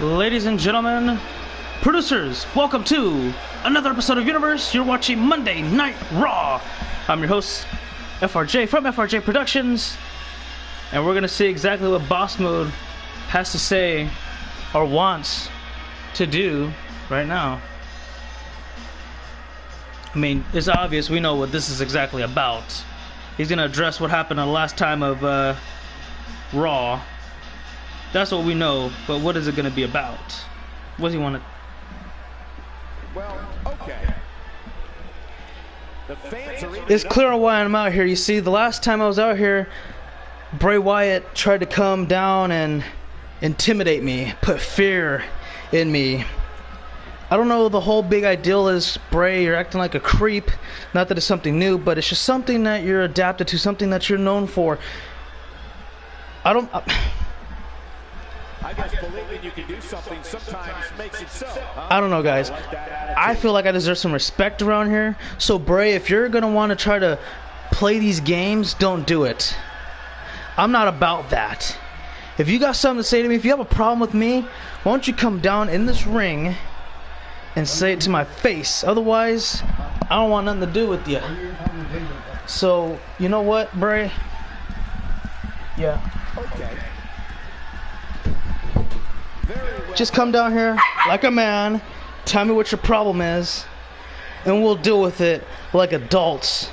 Ladies and gentlemen, producers, welcome to another episode of Universe. You're watching Monday Night Raw. I'm your host, FRJ from FRJ Productions, and we're going to see exactly what Boss Mode has to say or wants to do right now. I mean, it's obvious, we know what this is exactly about. He's going to address what happened the last time of Raw. That's what we know, but what is it going to be about? What does he want to... Well, okay. It's clear why I'm out here. You see, the last time I was out here, Bray Wyatt tried to come down and intimidate me, put fear in me. I don't know, the whole big ideal is, Bray, you're acting like a creep. Not that it's something new, but it's just something that you're adapted to, something that you're known for. I guess believing you can do something sometimes makes it so. I don't know, guys. I feel like I deserve some respect around here. So, Bray, if you're going to want to try to play these games, don't do it. I'm not about that. If you got something to say to me, if you have a problem with me, why don't you come down in this ring and say it to my face? Otherwise, I don't want nothing to do with you. So, you know what, Bray? Yeah. Okay. Just come down here like a man, tell me what your problem is, and we'll deal with it like adults.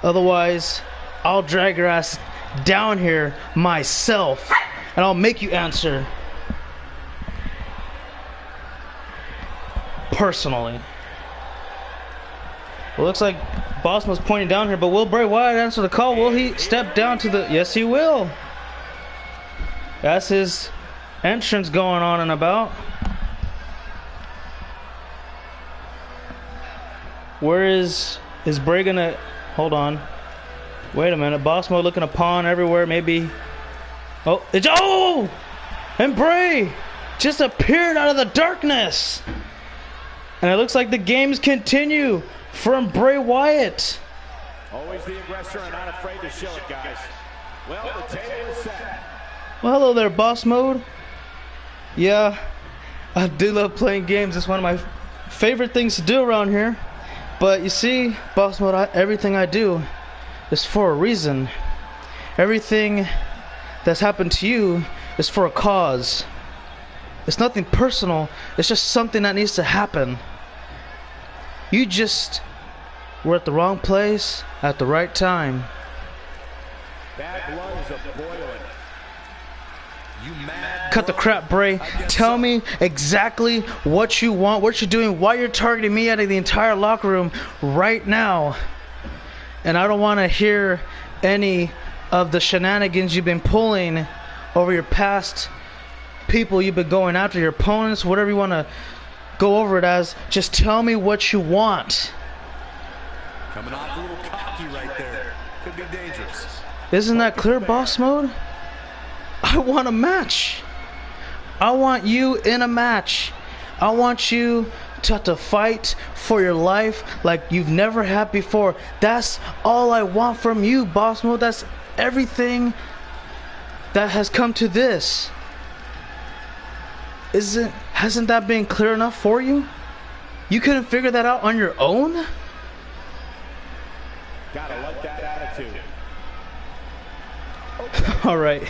Otherwise, I'll drag your ass down here myself, and I'll make you answer personally. It looks like Boss was pointing down here, but will Bray Wyatt answer the call? Will he step down to the... Yes, he will. That's his entrance going on and about. Where is Bray gonna... Hold on. Wait a minute. Boss Mode looking upon everywhere. Maybe... Oh! It's... Oh! And Bray just appeared out of the darkness. And it looks like the games continue from Bray Wyatt. Always the aggressor and not afraid to show it, guys. Well, the table is set. Well, hello there, Boss Mode. Yeah, I do love playing games. It's one of my favorite things to do around here. But you see, Boss Mode, everything I do is for a reason. Everything that's happened to you is for a cause. It's nothing personal. It's just something that needs to happen. You just were at the wrong place at the right time. Bad blood is a boiling. Cut the crap, Bray. Tell me exactly what you want, what you're doing, why you're targeting me out of the entire locker room right now. And I don't want to hear any of the shenanigans you've been pulling over your past people you've been going after, your opponents, whatever you want to go over it as. Just tell me what you want. Coming off a little cocky right there. Could be dangerous. Isn't that clear, Boss Mode? I want a match. I want you in a match. I want you to have to fight for your life like you've never had before. That's all I want from you, Boss Mode. That's everything that has come to this. Hasn't that been clear enough for you? You couldn't figure that out on your own? Gotta like that attitude. All right.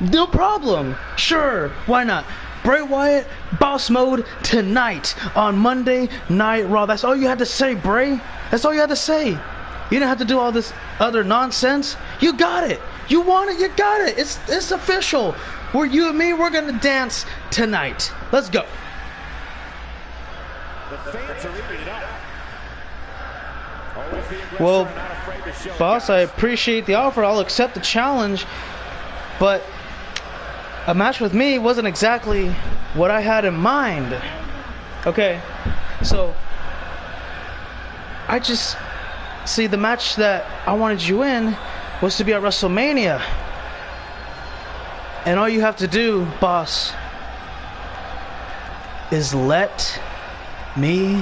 No problem. Sure, why not? Bray Wyatt, Boss Mode tonight on Monday Night Raw. That's all you had to say, Bray. That's all you had to say. You didn't have to do all this other nonsense. You got it. You want it. You got it. It's official. You and me, we're gonna dance tonight. Let's go. The fans are eating it up. Well, boss, I appreciate the offer. I'll accept the challenge, but a match with me wasn't exactly what I had in mind. Okay, so I just see the match that I wanted you in was to be at WrestleMania, and all you have to do, boss, is let me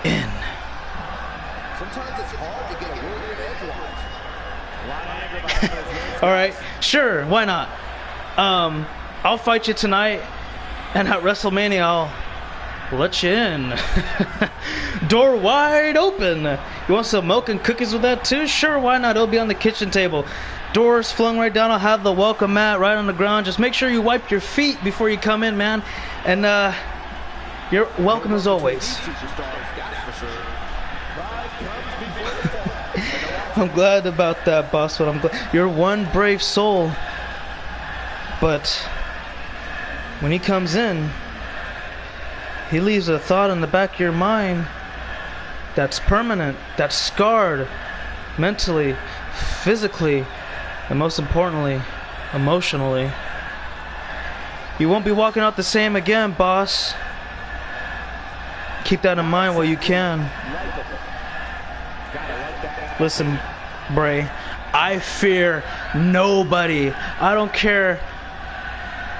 in. Sometimes it's hard to get a word in edgewise. All right, sure, why not? I'll fight you tonight. And at WrestleMania, I'll let you in. Door wide open. You want some milk and cookies with that too? Sure, why not? It'll be on the kitchen table. Doors flung right down. I'll have the welcome mat right on the ground. Just make sure you wipe your feet before you come in, man. And you're welcome as always. I'm glad about that, boss. But I'm glad you're one brave soul. But when he comes in, he leaves a thought in the back of your mind that's permanent, that's scarred mentally, physically, and most importantly, emotionally. You won't be walking out the same again, boss. Keep that in mind while you can. Listen, Bray, I fear nobody. I don't care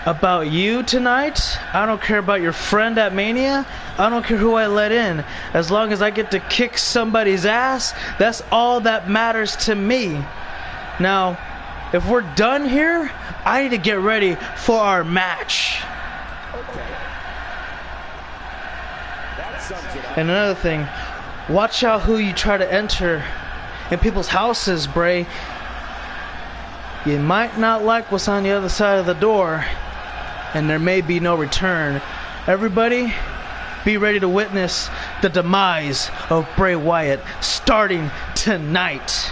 about you tonight. I don't care about your friend at Mania. I don't care who I let in. As long as I get to kick somebody's ass, that's all that matters to me. Now, if we're done here, I need to get ready for our match. And another thing, watch out who you try to enter in people's houses, Bray. You might not like what's on the other side of the door, and there may be no return. Everybody, be ready to witness the demise of Bray Wyatt starting tonight.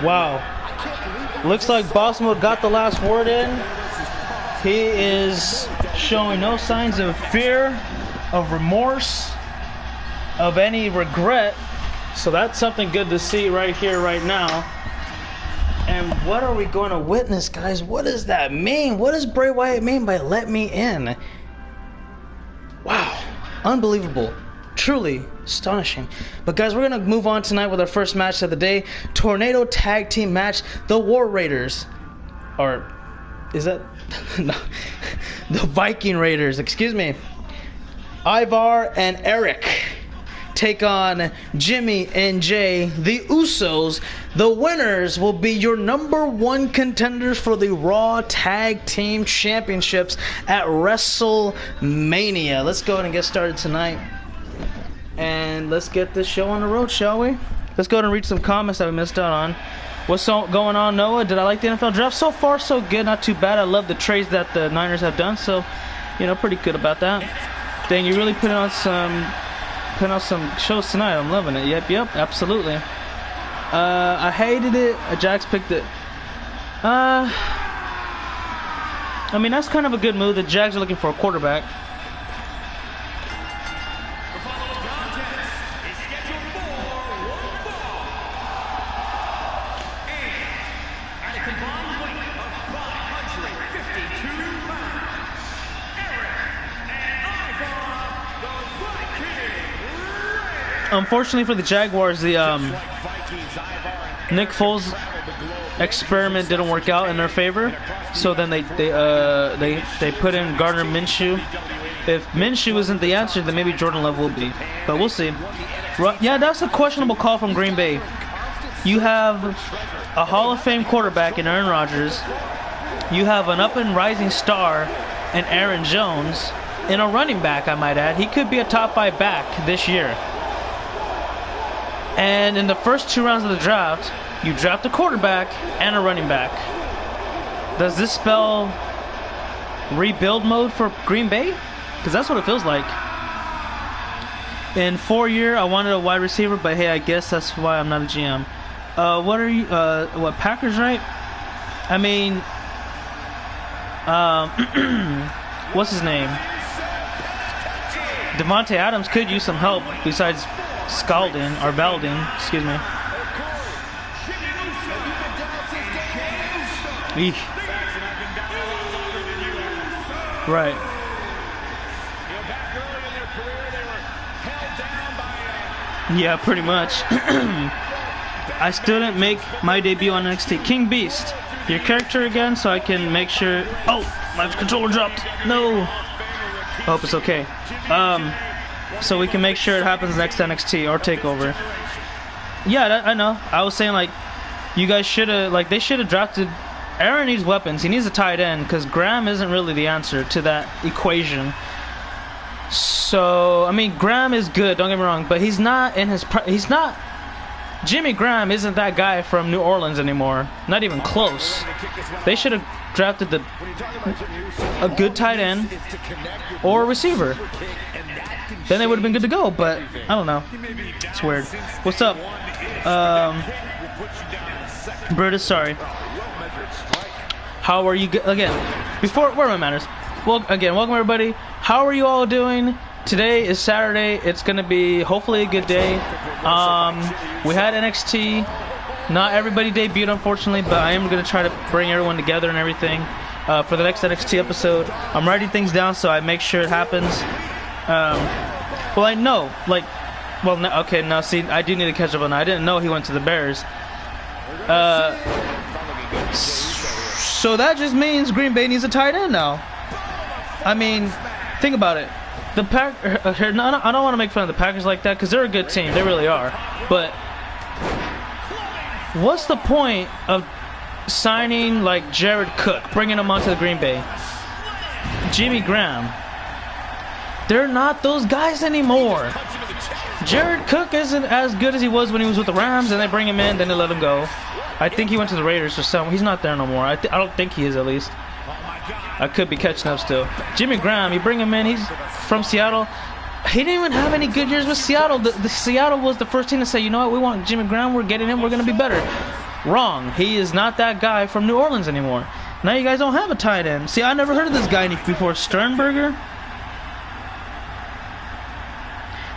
Wow. Looks like Boss Mode got the last word in. He is showing no signs of fear, of remorse, of any regret. So that's something good to see right here, right now. And what are we going to witness, guys? What does that mean? What does Bray Wyatt mean by let me in? Wow. Unbelievable. Truly astonishing. But guys, we're going to move on tonight with our first match of the day. Tornado Tag Team match. The War Raiders. Or, is that? No. The Viking Raiders, excuse me. Ivar and Eric take on Jimmy and Jay, the Usos. The winners will be your #1 contenders for the Raw Tag Team Championships at WrestleMania. Let's go ahead and get started tonight. And let's get this show on the road, shall we? Let's go ahead and read some comments that we missed out on. What's going on, Noah? Did I like the NFL draft? So far, so good. Not too bad. I love the trades that the Niners have done. So, you know, pretty good about that. Dang, you're really putting on some shows tonight. I'm loving it. Yep, absolutely. I hated it. Jax picked it. I mean, that's kind of a good move. The Jags are looking for a quarterback. Unfortunately for the Jaguars, the Nick Foles experiment didn't work out in their favor. So then they put in Gardner Minshew. If Minshew isn't the answer, then maybe Jordan Love will be. But we'll see. Yeah, that's a questionable call from Green Bay. You have a Hall of Fame quarterback in Aaron Rodgers. You have an up and rising star in Aaron Jones, and a running back, I might add. He could be a top 5 back this year. And in the first 2 rounds of the draft, you draft a quarterback and a running back. Does this spell rebuild mode for Green Bay? Because that's what it feels like. In 4 years, I wanted a wide receiver, but hey, I guess that's why I'm not a GM. What are you? What, Packers, right? I mean, what's his name? Devontae Adams could use some help besides Valding, excuse me. Eesh. Right. Yeah, pretty much. I still didn't make my debut on NXT. King Beast, your character again, so I can make sure. Oh, my controller dropped. No. I hope it's okay. So we can make sure it happens next NXT or TakeOver. Yeah, I know. I was saying, like, you guys should have, like, they should have drafted Aaron needs weapons. He needs a tight end because Graham isn't really the answer to that equation. So I mean, Graham is good. Don't get me wrong, but he's not in his. He's not. Jimmy Graham isn't that guy from New Orleans anymore. Not even close. They should have drafted a good tight end or a receiver. Then they would have been good to go. But I don't know. It's weird. What's up? Brutus, sorry. How are you? Again, before where my manners. Well, again, welcome everybody. How are you all doing? Today is Saturday. It's gonna be hopefully a good day. We had NXT. Not everybody debuted, unfortunately, but I am gonna try to bring everyone together and everything for the next NXT episode. I'm writing things down so I make sure it happens. Well, I know, like, well, no, okay, now see, I do need to catch up on that. I didn't know he went to the Bears. So that just means Green Bay needs a tight end now. I mean, think about it. The I don't want to make fun of the Packers like that because they're a good team. They really are. But what's the point of signing like Jared Cook, bringing him onto the Green Bay? Jimmy Graham. They're not those guys anymore. Jared Cook isn't as good as he was when he was with the Rams, and they bring him in, then they let him go. I think he went to the Raiders or something. He's not there no more. I don't think he is, at least. I could be catching up still. Jimmy Graham, you bring him in. He's from Seattle. He didn't even have any good years with Seattle. The Seattle was the first team to say, you know what, we want Jimmy Graham. We're getting him. We're going to be better. Wrong. He is not that guy from New Orleans anymore. Now you guys don't have a tight end. See, I never heard of this guy before. Sternberger.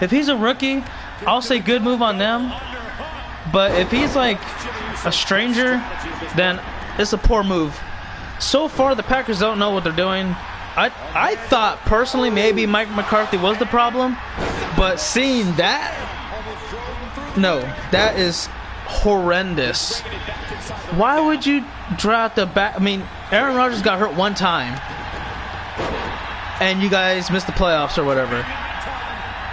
If he's a rookie, I'll say good move on them. But if he's like a stranger, then it's a poor move. So far, the Packers don't know what they're doing. I thought personally maybe Mike McCarthy was the problem, but seeing that, no, that is horrendous. Why would you draft the back? I mean, Aaron Rodgers got hurt one time, and you guys missed the playoffs or whatever.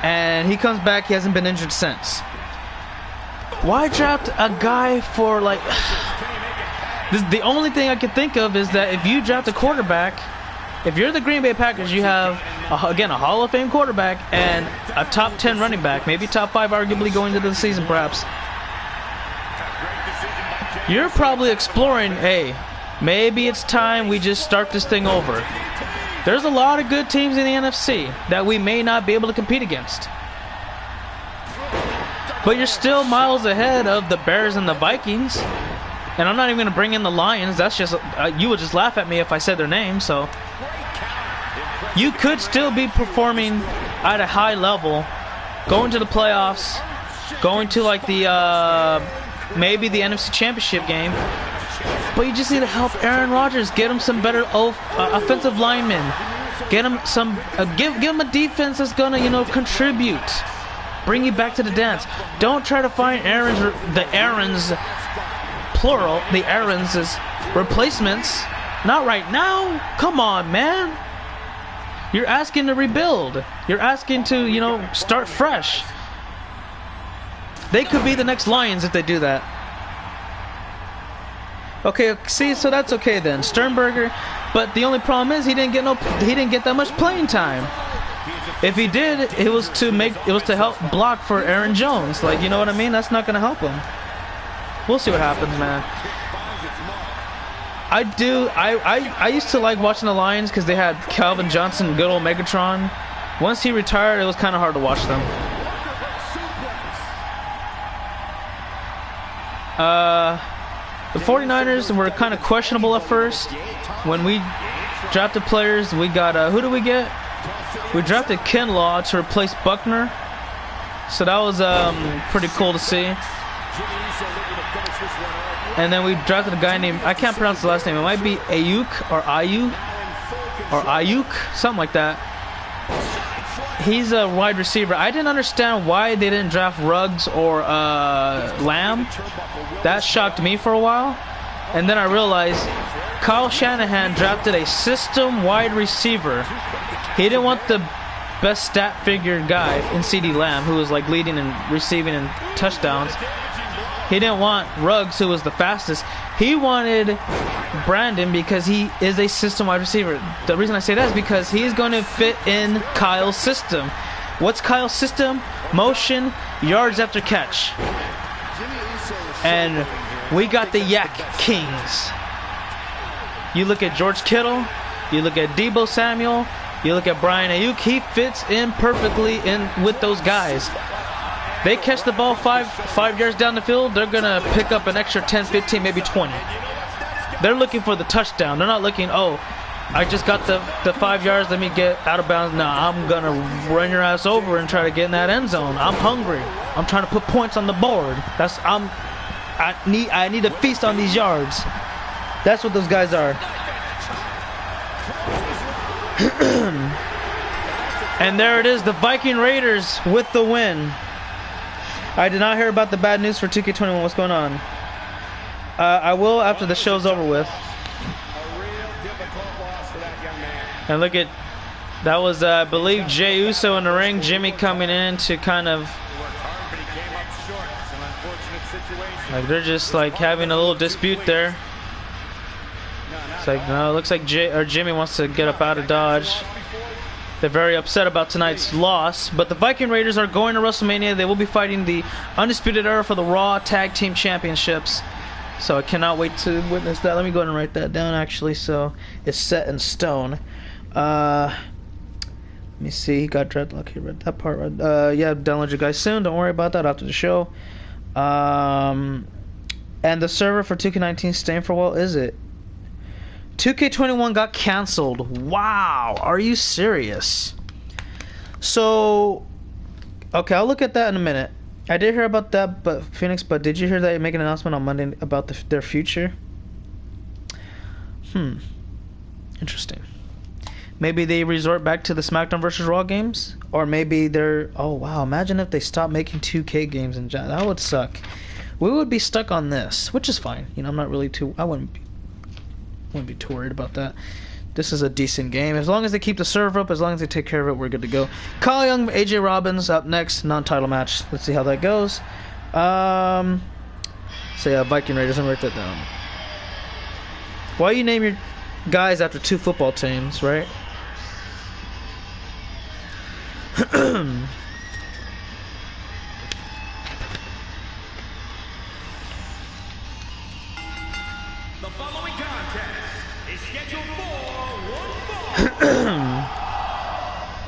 And he comes back, he hasn't been injured since. Why draft a guy for like... The only thing I can think of is that if you draft a quarterback, if you're the Green Bay Packers, you have, again, a Hall of Fame quarterback and a top 10 running back, maybe top 5 arguably going into the season perhaps. You're probably exploring, hey, maybe it's time we just start this thing over. There's a lot of good teams in the NFC that we may not be able to compete against. But you're still miles ahead of the Bears and the Vikings. And I'm not even going to bring in the Lions. That's just, you would just laugh at me if I said their name. So you could still be performing at a high level, going to the playoffs, going to like the, maybe the NFC Championship game. But you just need to help Aaron Rodgers, get him some better offensive linemen, get him some, give him a defense that's gonna, you know, contribute, bring you back to the dance. Don't try to find the Aarons, plural, the Aarons' replacements. Not right now. Come on, man. You're asking to rebuild. You're asking to, you know, start fresh. They could be the next Lions if they do that. Okay, see, so that's okay then. Sternberger, but the only problem is he didn't get that much playing time. If he did, it was to help block for Aaron Jones. Like, you know what I mean? That's not gonna help him. We'll see what happens, man. I used to like watching the Lions because they had Calvin Johnson, good old Megatron. Once he retired, it was kind of hard to watch them. The 49ers were kind of questionable at first. When we drafted players, we got, who did we get? We drafted Kinlaw to replace Buckner. So that was pretty cool to see. And then we drafted a guy named, I can't pronounce the last name. It might be Ayuk or Ayuk, something like that. He's a wide receiver. I didn't understand why they didn't draft Ruggs or Lamb. That shocked me for a while. And then I realized Kyle Shanahan drafted a system wide receiver. He didn't want the best stat figure guy in CD Lamb, who was like leading and receiving and touchdowns. He didn't want Ruggs, who was the fastest. He wanted Brandon because he is a system wide receiver. The reason I say that is because he's going to fit in Kyle's system. What's Kyle's system? Motion, yards after catch. And we got the Yak Kings. You look at George Kittle, you look at Deebo Samuel, you look at Brian Ayuk. He fits in perfectly in with those guys. They catch the ball five yards down the field, they're going to pick up an extra 10, 15, maybe 20. They're looking for the touchdown. They're not looking, oh, I just got the 5 yards, let me get out of bounds. No, I'm going to run your ass over and try to get in that end zone. I'm hungry. I'm trying to put points on the board. I need to feast on these yards. That's what those guys are. And there it is, the Viking Raiders with the win. I did not hear about the bad news for 2K21. What's going on? I will after the show's over with. And look at, that was, I believe, Jey Uso in the ring. Jimmy coming in to kind of, like, they're just like having a little dispute there. It's like, no, it looks like Jimmy wants to get up out of Dodge. They're very upset about tonight's loss, but the Viking Raiders are going to WrestleMania. They will be fighting the Undisputed Era for the Raw Tag Team Championships. So I cannot wait to witness that. Let me go ahead and write that down, actually, so it's set in stone. Let me see. He got dreadlock. He read that part. Yeah, download you guys soon. Don't worry about that after the show. And the server for 2K19 staying for a while, is it? 2K21 got canceled. Wow, are you serious? So, okay, I'll look at that in a minute. I did hear about that, but Phoenix, but did you hear that you make an announcement on Monday about their future? Interesting. Maybe they resort back to the SmackDown vs. Raw games? Or maybe they're, oh wow, imagine if they stopped making 2K games and that would suck. We would be stuck on this, which is fine. You know, I'm not really too, I wouldn't be too worried about that. This is a decent game. As long as they keep the server up, as long as they take care of it, we're good to go. Kyle Young, AJ Robbins up next, non-title match. Let's see how that goes. So yeah, Viking Raiders, I'm gonna write that down. Why you name your guys after two football teams, right?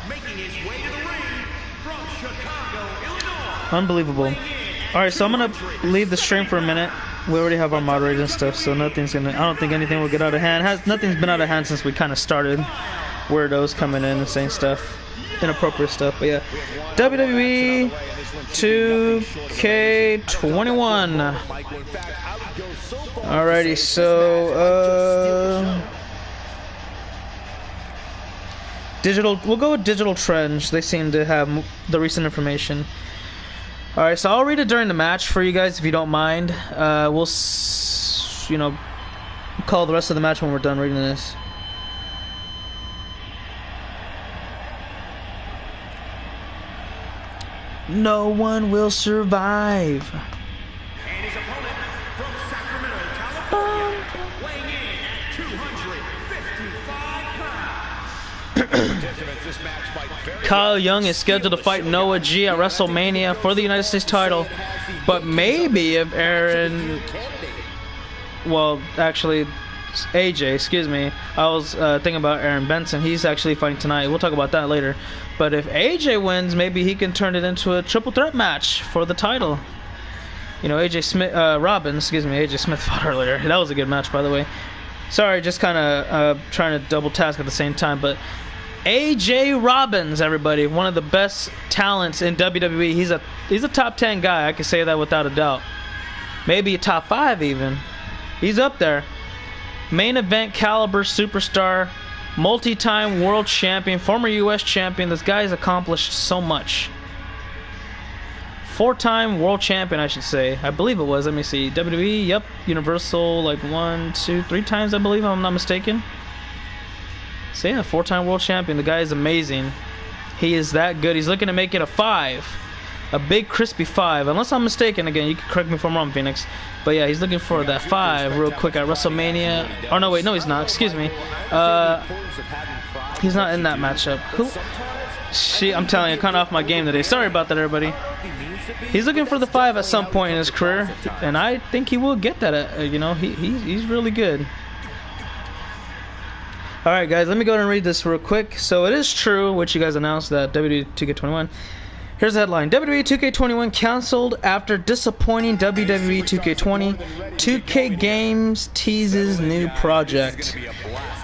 Making his way to the ring from Chicago, Illinois. Unbelievable. Alright, so I'm gonna leave the stream for a minute. We already have our moderator and stuff, so nothing's gonna, I don't think anything will get out of hand. Nothing's been out of hand since we kind of started. Weirdos coming in and saying stuff, inappropriate stuff, but yeah. WWE 2K21. Alrighty, so digital, we'll go with digital trends. They seem to have the recent information. Alright, so I'll read it during the match for you guys if you don't mind. We'll, you know, call the rest of the match when we're done reading this. No one will survive. And his opponent from Sacramento, California, weighing in at 255 pounds. Kyle Young is scheduled to fight Noah G at WrestleMania for the United States title, but maybe if Aaron, well, actually, AJ, excuse me, I was thinking about Aaron Benson. He's actually fighting tonight. We'll talk about that later. But if AJ wins, maybe he can turn it into a triple threat match for the title. You know, AJ Smith, Robbins, excuse me, AJ Smith fought earlier. That was a good match, by the way. Sorry, just kind of trying to double task at the same time. But AJ Robbins, everybody, one of the best talents in WWE. He's a top 10 guy. I can say that without a doubt. Maybe a top 5 even. He's up there. Main event caliber superstar, multi-time world champion, former US champion. This guy's accomplished so much. 4-time world champion, I should say. I believe it was. Let me see. WWE, yep. Universal, like 1, 2, 3 times, I believe, if I'm not mistaken. So yeah, 4-time world champion. The guy is amazing. He is that good. He's looking to make it a 5. A big crispy 5. Unless I'm mistaken, again, you can correct me if I'm wrong, Phoenix. But yeah, he's looking for that 5 real quick at WrestleMania. Oh, no, wait, no, he's not. Excuse me. He's not in that matchup. Who? I'm telling you, kind of off my game today. Sorry about that, everybody. He's looking for the 5 at some point in his career, and I think he will get that. You know, he's really good. All right, guys, let me go ahead and read this real quick. So it is true, which you guys announced, that WWE 2K21. Here's the headline. WWE 2K21 canceled after disappointing WWE 2K20. 2K Games teases new project.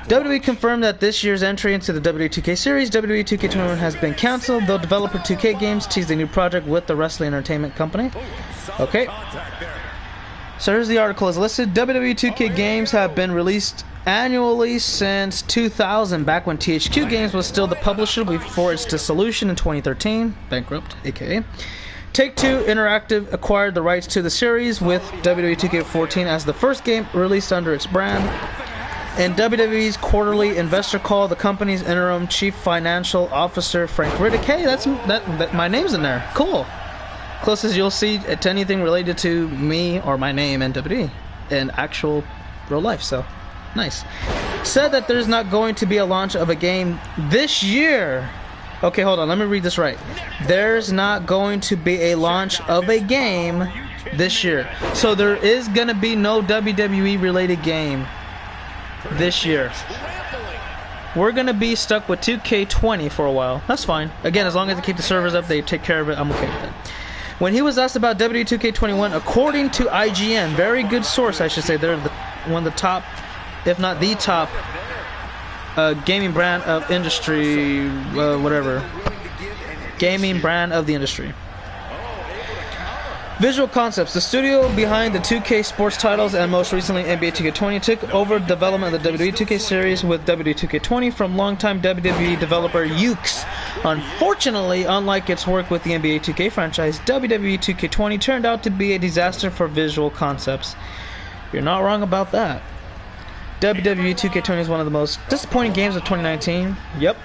WWE confirmed that this year's entry into the WWE 2K series, WWE 2K21, has been canceled, though developer 2K Games teased a new project with the wrestling entertainment company. Okay. So here's the article as listed. WWE 2K Games have been released annually since 2000, back when THQ Games was still the publisher before its dissolution in 2013, bankrupt, aka. Take-Two Interactive acquired the rights to the series with WWE 2K14 as the first game released under its brand. In WWE's quarterly investor call, the company's interim chief financial officer, Frank Riddick, hey, that my name's in there, cool. Closest you'll see to anything related to me or my name in WWE in actual real life, so nice. Said that there's not going to be a launch of a game this year. Okay, hold on, let me read this right. There's not going to be a launch of a game this year. So there is going to be no WWE related game this year. We're going to be stuck with 2K20 for a while. That's fine. Again, as long as they keep the servers up, they take care of it, I'm okay with that. When he was asked about WWE 2K21, according to IGN, very good source, I should say, they're one of the top, if not the top, gaming brand of industry, whatever. Gaming brand of the industry. Visual Concepts, the studio behind the 2K sports titles and most recently NBA 2K20, took over development of the WWE 2K series with WWE 2K20 from longtime WWE developer Yuke's. Unfortunately, unlike its work with the NBA 2K franchise, WWE 2K20 turned out to be a disaster for Visual Concepts. You're not wrong about that. WWE 2K20 is one of the most disappointing games of 2019. Yep.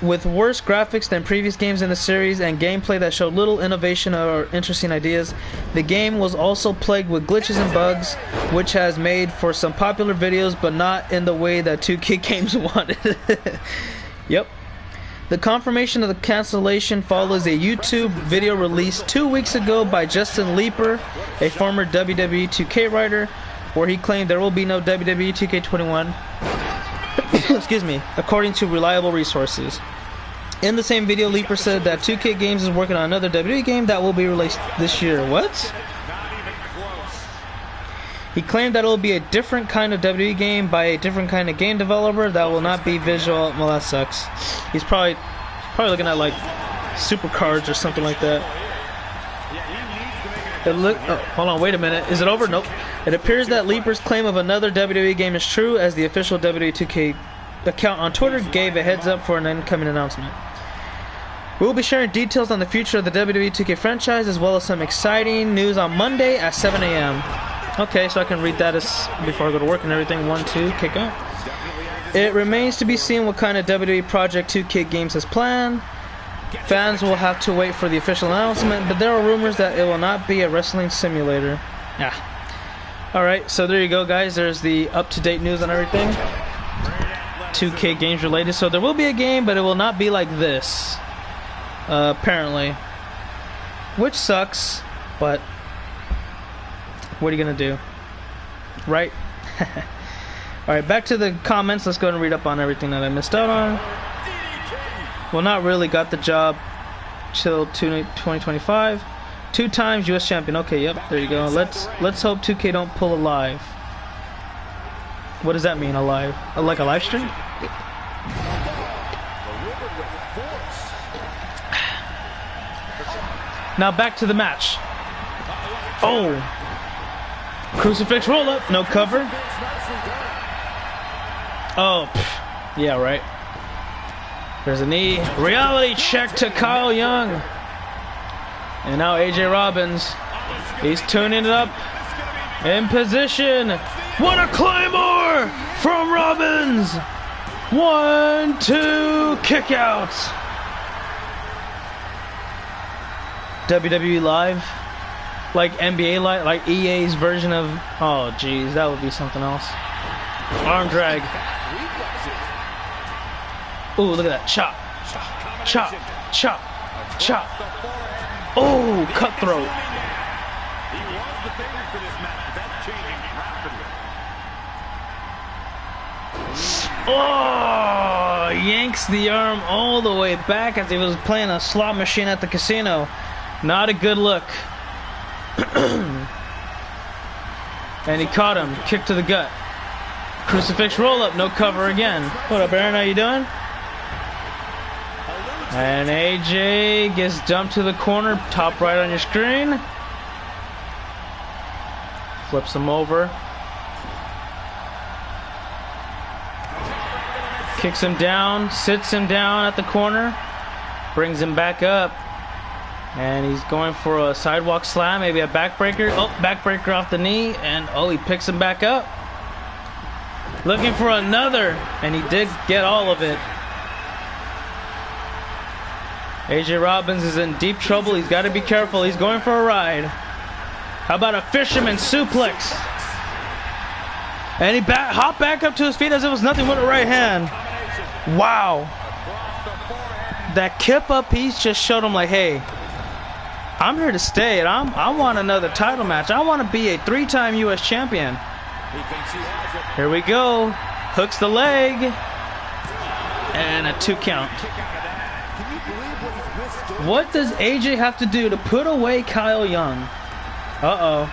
With worse graphics than previous games in the series and gameplay that showed little innovation or interesting ideas, the game was also plagued with glitches and bugs, which has made for some popular videos, but not in the way that 2K Games wanted. Yep. The confirmation of the cancellation follows a YouTube video released 2 weeks ago by Justin Leeper, a former WWE 2K writer, where he claimed there will be no WWE 2K21. Excuse me, according to reliable resources. In the same video, Leeper said that 2K Games is working on another WWE game that will be released this year. What? He claimed that it will be a different kind of WWE game by a different kind of game developer that will not be visual. Well, that sucks. He's probably looking at like Supercards or something like that. Hold on, wait a minute. Is it over? Nope. It appears that Leeper's claim of another WWE game is true, as the official WWE 2K account on Twitter gave a heads up for an incoming announcement. We'll be sharing details on the future of the WWE 2K franchise, as well as some exciting news on Monday at 7 a.m. Okay, so I can read that before I go to work and everything. 1, 2, kick out. It remains to be seen what kind of WWE project 2K Games has planned. Fans will have to wait for the official announcement, but there are rumors that it will not be a wrestling simulator. Yeah. Alright, so there you go, guys. There's the up-to-date news on everything. 2K Games related. So there will be a game, but it will not be like this. Apparently. Which sucks, but what are you going to do? Right? Alright, back to the comments. Let's go ahead and read up on everything that I missed out on. Well, not really. Got the job till 2025. 2 times U.S. champion. Okay, yep. There you go. Let's hope 2K don't pull a live. What does that mean, a live? Like a live stream? Now back to the match. Oh! Crucifix roll up. No cover. Oh, yeah, right. There's a knee. Reality check to Kyle Young. And now AJ Robbins. He's tuning it up. In position. What a claymore from Robbins. 1, 2, kick out. WWE Live, like NBA Live, like EA's version of. Oh, jeez, that would be something else. Arm drag. Ooh, look at that chop, chop, chop, chop. Oh, cutthroat. He was the favorite for this match, but that's changing rapidly. Oh, yanks the arm all the way back as he was playing a slot machine at the casino. Not a good look. And he caught him. Kick to the gut. Crucifix roll up. No cover again. What up, Aaron? How you doing? And AJ gets dumped to the corner. Top right on your screen. Flips him over. Kicks him down. Sits him down at the corner. Brings him back up. And he's going for a sidewalk slam, maybe a backbreaker. Oh, backbreaker off the knee. And oh, he picks him back up. Looking for another. And he did get all of it. AJ Robbins is in deep trouble. He's got to be careful. He's going for a ride. How about a fisherman suplex? And he hopped back up to his feet as it was nothing with a right hand. Wow. That kip up piece just showed him like, hey, I'm here to stay, and I want another title match. I want to be a 3-time U.S. champion. Here we go. Hooks the leg. And a 2 count. What does AJ have to do to put away Kyle Young? Uh-oh.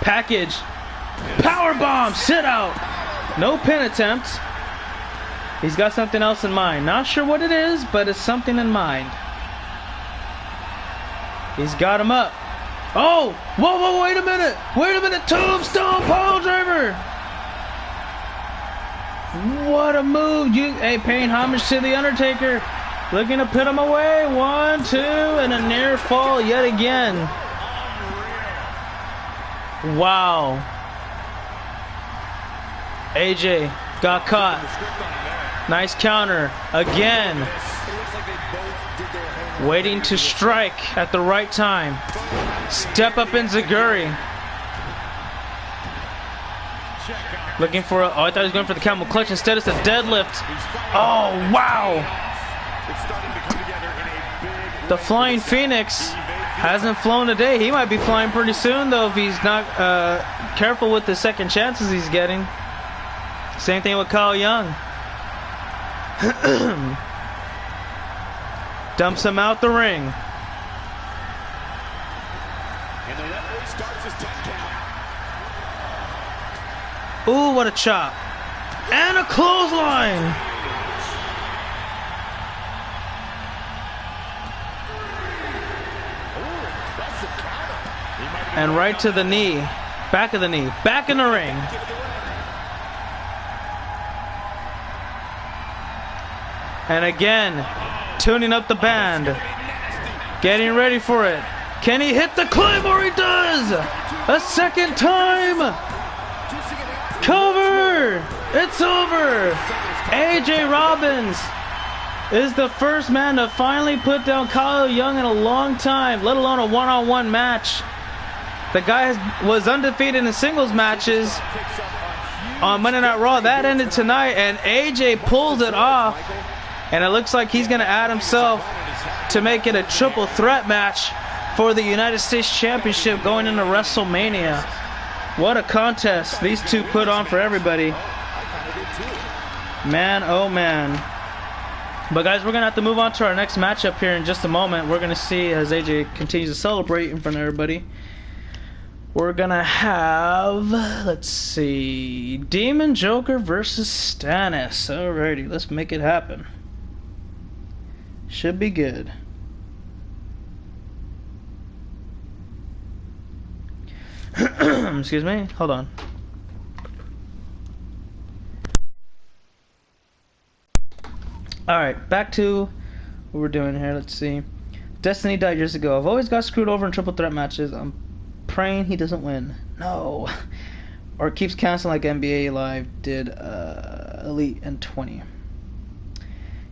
Package. Powerbomb. Sit out. No pin attempt. He's got something else in mind. Not sure what it is, but it's something in mind. He's got him up. Oh! Whoa, whoa, wait a minute! Wait a minute! Tombstone piledriver! What a move! Hey, paying homage to The Undertaker. Looking to put him away. 1, 2, and a near fall yet again. Wow. AJ got caught. Nice counter. Again. Waiting to strike at the right time. Step up in Zaguri. Looking for a... Oh, I thought he was going for the camel clutch. Instead, it's a deadlift. Oh, wow. The Flying Phoenix hasn't flown today. He might be flying pretty soon, though, if he's not careful with the second chances he's getting. Same thing with Kyle Young. Dumps him out the ring. And the referee starts his 10 count. Ooh, what a chop. And a clothesline. And right to the knee. Back of the knee. Back in the ring. And again, tuning up the band. Getting ready for it. Can he hit the Claymore? He does! A second time! Cover! It's over! AJ Robbins is the first man to finally put down Kyle Young in a long time, let alone a one-on-one match. The guy was undefeated in singles matches on Monday Night Raw. That ended tonight, and AJ pulls it off. And it looks like he's going to add himself to make it a triple threat match for the United States Championship going into WrestleMania. What a contest these two put on for everybody. Man, oh man. But guys, we're going to have to move on to our next matchup here in just a moment. We're going to see as AJ continues to celebrate in front of everybody. We're going to have, let's see, Demon Joker versus Stannis. Alrighty, let's make it happen. Should be good. Excuse me. Hold on. Alright, back to what we're doing here. Let's see. Destiny died years ago. I've always got screwed over in triple threat matches. I'm praying he doesn't win. No. Or keeps canceling like NBA Live did Elite and 20.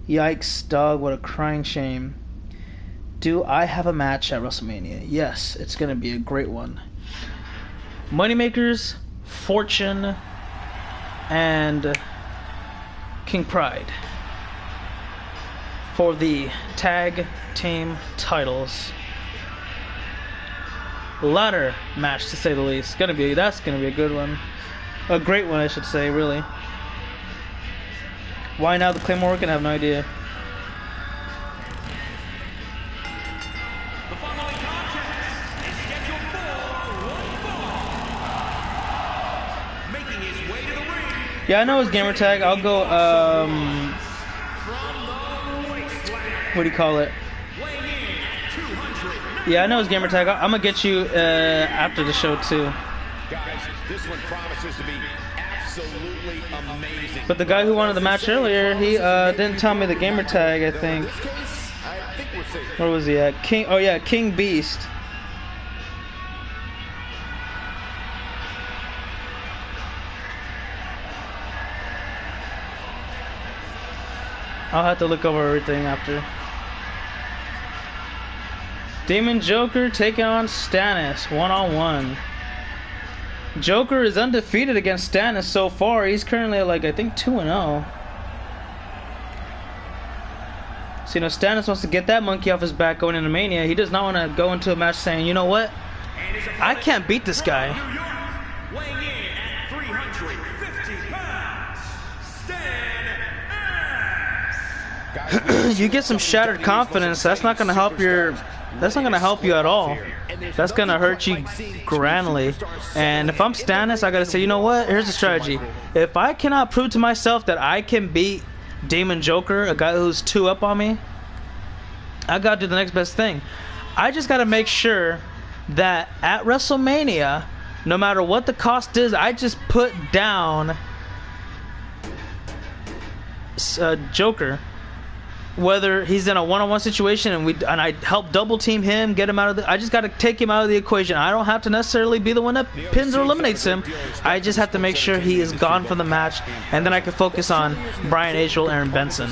Yikes, dog, what a crying shame. Do I have a match at WrestleMania? Yes, it's going to be a great one. Moneymakers, Fortune, and King Pride for the tag team titles. Ladder match, to say the least. That's gonna be a good one. A great one, I should say, really. Why now the Claymore working? I have no idea. The following contest is scheduled for one fall. Making his way to the ring. Yeah, I know his gamer tag. I'll go, what do you call it? Yeah, I know his gamer tag. I'm gonna get you after the show too. Guys, this one promises to be absolutely amazing. But the guy who wanted the match earlier, he didn't tell me the gamer tag, I think. In this case, I think we're safe. Where was he at? King. Oh yeah, King Beast. I'll have to look over everything after. Demon Joker taking on Stannis one-on-one. Joker is undefeated against Stannis so far. He's currently at, like, I think 2-0. So, you know, Stannis wants to get that monkey off his back going into Mania. He does not want to go into a match saying, you know what? I can't beat this guy. Weighing in at 350 pounds, Stannis. You get some shattered confidence. That's not going to help your... That's not going to help you at all. That's going to hurt you grandly. And if I'm Stannis, I got to say, you know what? Here's the strategy. If I cannot prove to myself that I can beat Demon Joker, a guy who's 2 up on me, I got to do the next best thing. I just got to make sure that at WrestleMania, no matter what the cost is, I just put down Joker. Whether he's in a one-on-one situation and I help double team him, get him out of the... I just got to take him out of the equation. I don't have to necessarily be the one that pins or eliminates him. I just have to make sure he is gone from the match, and then I can focus on Brian Agel, Aaron Benson.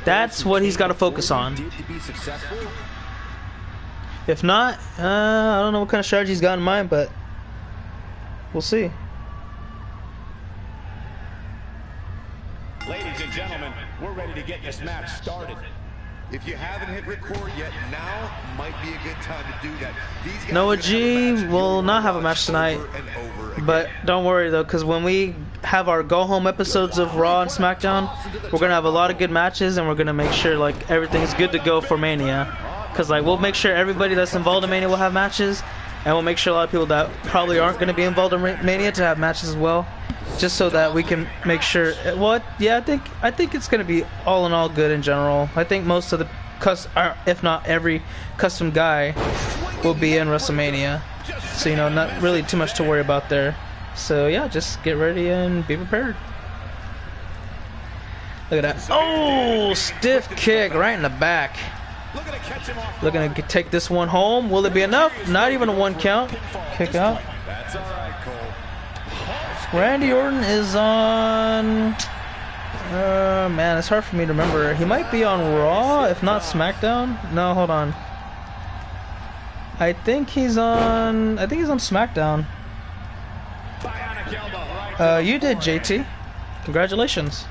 That's what he's got to focus on. If not, I don't know what kind of strategy he's got in mind, but we'll see. Ladies and gentlemen, we're ready to get this match started. If you haven't hit record yet, now might be a good time to do that. Noah G will not have a match tonight, but don't worry though, because when we have our go-home episodes of Raw and SmackDown, we're gonna have a lot of good matches, and we're gonna make sure like everything's good to go for Mania. Because like we'll make sure everybody that's involved in Mania will have matches, and we'll make sure a lot of people that probably aren't going to be involved in Mania to have matches as well, just so that we can make sure. Well, yeah, I think it's going to be all in all good in general. I think most of the if not every custom guy will be in WrestleMania, so you know, not really too much to worry about there. So yeah, just get ready and be prepared. Look at that! Oh, stiff kick right in the back. Looking to take this one home. Will it be enough? Not even a 1 count. Kick out. Randy Orton is on... man, it's hard for me to remember. He might be on Raw, if not SmackDown. No, hold on. I think he's on SmackDown. You did, JT. Congratulations.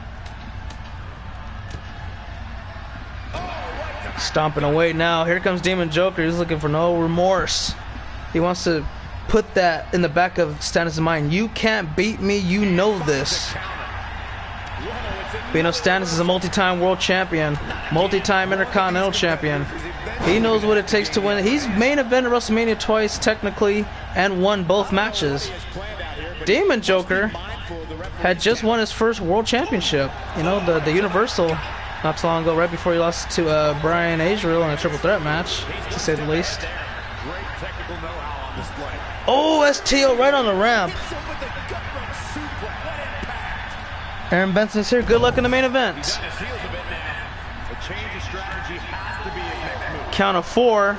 Stomping away now. Here comes Demon Joker. He's looking for no remorse. He wants to put that in the back of Stannis' mind. You can't beat me. You know this. But you know, Stannis is a multi-time world champion, multi-time intercontinental champion. He knows what it takes to win. He's main evented WrestleMania twice, technically, and won both matches. Demon Joker had just won his first world championship. You know, the Universal. Not too long ago, right before he lost to Brian Agel in a triple threat match, to say the least. Oh, STO right on the ramp. Aaron Benson's here. Good luck in the main event. Count of 4.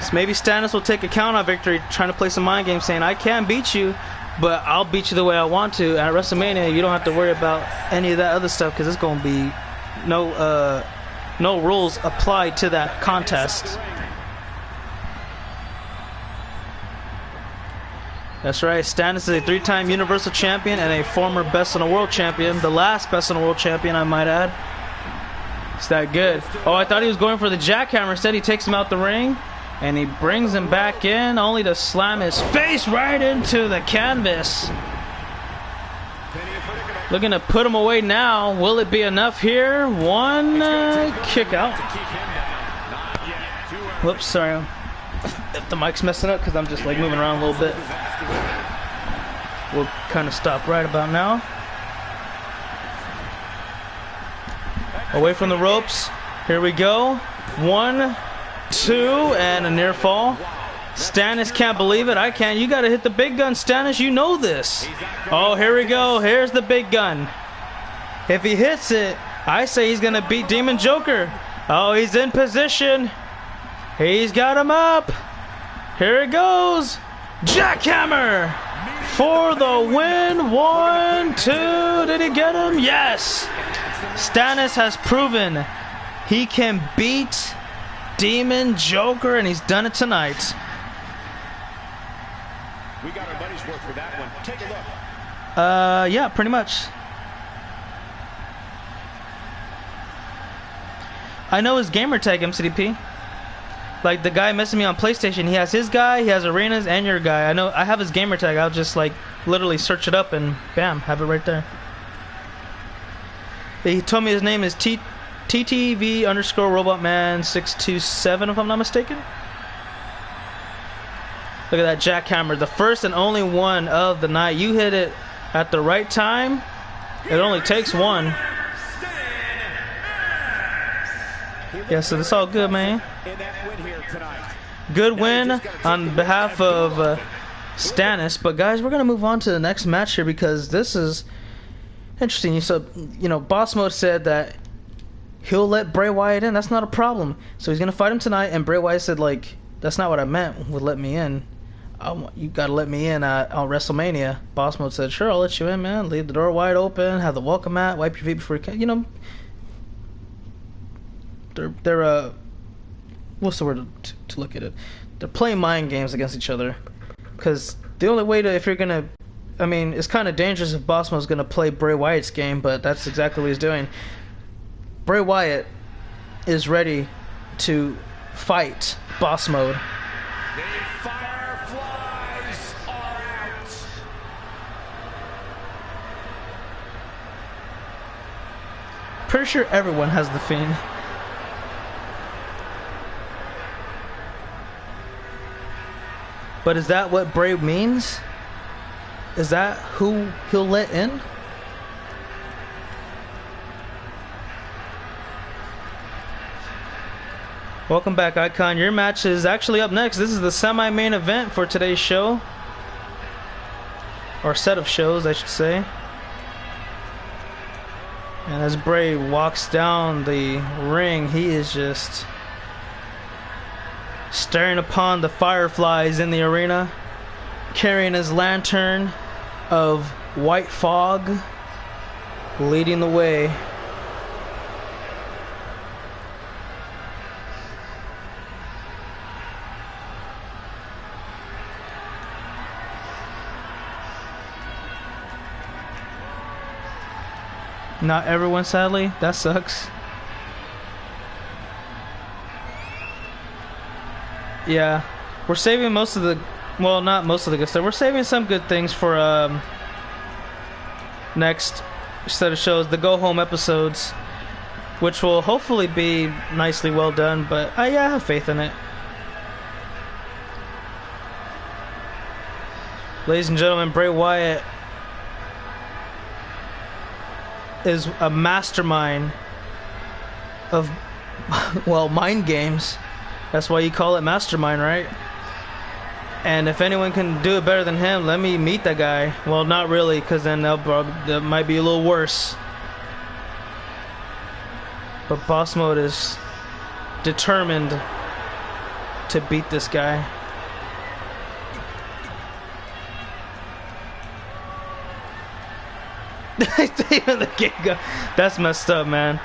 So maybe Stannis will take a count out victory, trying to play some mind games, saying, I can beat you, but I'll beat you the way I want to. At WrestleMania, you don't have to worry about any of that other stuff, because it's going to be no no rules apply to that contest. That's right, Stannis is a 3-time Universal Champion and a former Best in the World Champion. The last Best in the World Champion, I might add. It's that good. Oh, I thought he was going for the jackhammer. Instead, he takes him out the ring. And he brings him back in, only to slam his face right into the canvas. Looking to put him away now. Will it be enough here? One kick out. Whoops, sorry. If the mic's messing up because I'm just like moving around a little bit. We'll kind of stop right about now. Away from the ropes. Here we go. 1, 2, and a near fall. Stannis can't believe it. I can't. You got to hit the big gun, Stannis. You know this. Oh, here we go. Here's the big gun. If he hits it, I say he's going to beat Demon Joker. Oh, he's in position. He's got him up. Here it goes. Jackhammer for the win. 1, 2. Did he get him? Yes. Stannis has proven he can beat Demon Joker, and he's done it tonight. We got our money's worth for that one. Take a look. Yeah, pretty much. I know his gamer tag, MCDP. Like the guy messaging me on PlayStation, he has his guy, he has Arenas, and your guy. I know I have his gamer tag. I'll just like literally search it up and bam, have it right there. He told me his name is TTV_RobotMan627, if I'm not mistaken. Look at that jackhammer, the first and only one of the night. You hit it at the right time. It only takes one. Yeah, so it's all good, man. Good win on behalf of Stannis. But guys, we're gonna move on to the next match here because this is interesting. So, you know, Boss Mode said that he'll let Bray Wyatt in. That's not a problem. So he's gonna fight him tonight. And Bray Wyatt said, like, that's not what I meant with let me in. You gotta let me in on WrestleMania. Boss Mode said, sure, I'll let you in, man. Leave the door wide open. Have the welcome mat. Wipe your feet before you can. You know, they're what's the word to look at it? They're playing mind games against each other. Because the only way to, if you're gonna, I mean, it's kind of dangerous if Boss Mode's gonna play Bray Wyatt's game, but that's exactly what he's doing. Bray Wyatt is ready to fight Boss Mode. The Fireflies are out. Pretty sure everyone has the Fiend. But is that what Bray means? Is that who he'll let in? Welcome back, Icon. Your match is actually up next. This is the semi-main event for today's show. Or set of shows, I should say. And as Bray walks down the ring, he is just staring upon the fireflies in the arena, carrying his lantern of white fog, leading the way. Not everyone, sadly. That sucks. Yeah, we're saving most of the, well, not most of the good stuff. We're saving some good things for next set of shows, the go home episodes, which will hopefully be nicely well done. But yeah, I have faith in it. Ladies and gentlemen, Bray Wyatt is a mastermind of, well, mind games. That's why you call it mastermind, right? And if anyone can do it better than him, let me meet that guy. Well, not really, because then that might be a little worse. But Boss Mode is determined to beat this guy. That's messed up, man.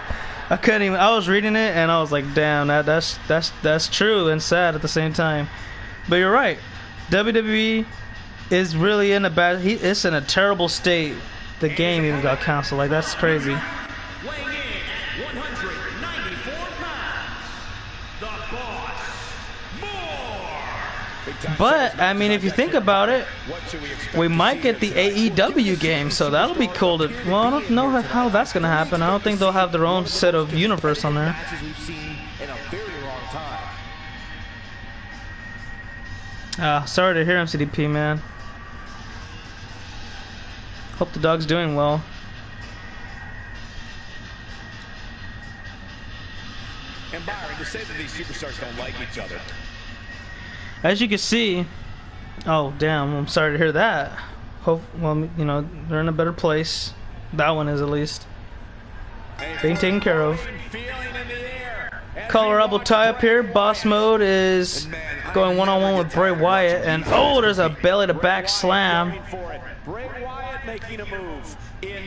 I couldn't even. I was reading it and I was like, damn, that's true and sad at the same time. But you're right. WWE is really in a bad. It's in a terrible state. The game even got canceled. Like, that's crazy. Weighing in at 194 pounds, the Boss, Moore. But I mean, if you think about it, we might get the AEW game, so that'll be cool. To, well, I don't know how that's gonna happen. I don't think they'll have their own set of universe on there. Sorry to hear, MCDP, man. Hope the dog's doing well. And Byron, to say that these superstars don't like each other. As you can see, oh damn, I'm sorry to hear that. Hope, well, you know, they're in a better place. That one is, at least. Being taken care of. Colorado tie up here. Boss Mode is going one-on-one with Bray Wyatt, and oh, there's a belly-to-back slam.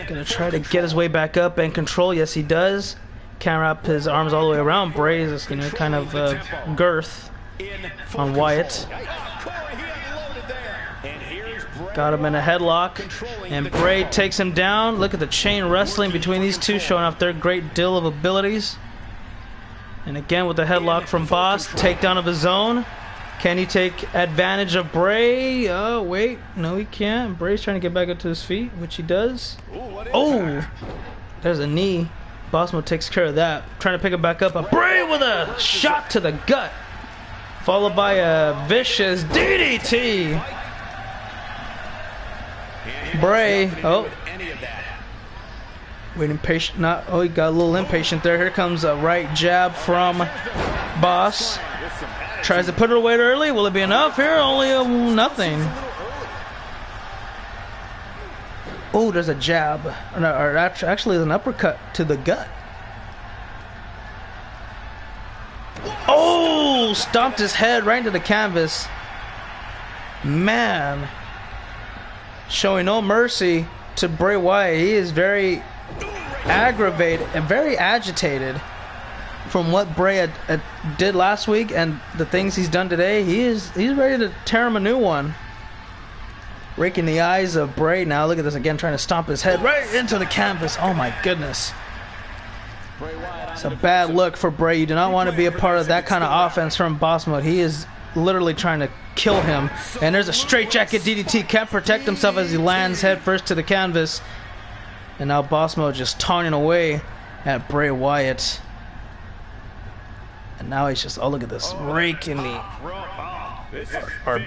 Gonna try to get his way back up and control. Yes, he does. Can't wrap his arms all the way around Bray. Is, you know, kind of girth on Wyatt. Got him in a headlock, and Bray takes him down. Look at the chain wrestling between these two, showing off their great deal of abilities. And again with the headlock from Boss, takedown of his own. Can he take advantage of Bray? Oh, wait. No, he can't. Bray's trying to get back up to his feet, which he does. Oh, there's a knee. Boss Mode takes care of that. Trying to pick him back up. But Bray with a shot to the gut, followed by a vicious DDT. Bray, oh, waiting patient. Not. Oh, he got a little impatient there. Here comes a right jab from Boss. Tries to put it away early. Will it be enough here? Only nothing. Oh, there's a jab. Or actually, there's an uppercut to the gut. Oh, stomped his head right into the canvas. Man. Showing no mercy to Bray Wyatt. He is very aggravated and very agitated from what Bray did last week and the things he's done today. He's ready to tear him a new one. Raking the eyes of Bray now. Look at this again, trying to stomp his head right into the canvas. Oh my goodness. It's a bad look for Bray. You do not want to be a part of that kind of offense from Boss Mode. He is literally trying to kill him. And there's a straight jacket DDT. Can't protect himself as he lands head first to the canvas. And now Boss Mode just taunting away at Bray Wyatt. And now he's just, oh, look at this, raking the, or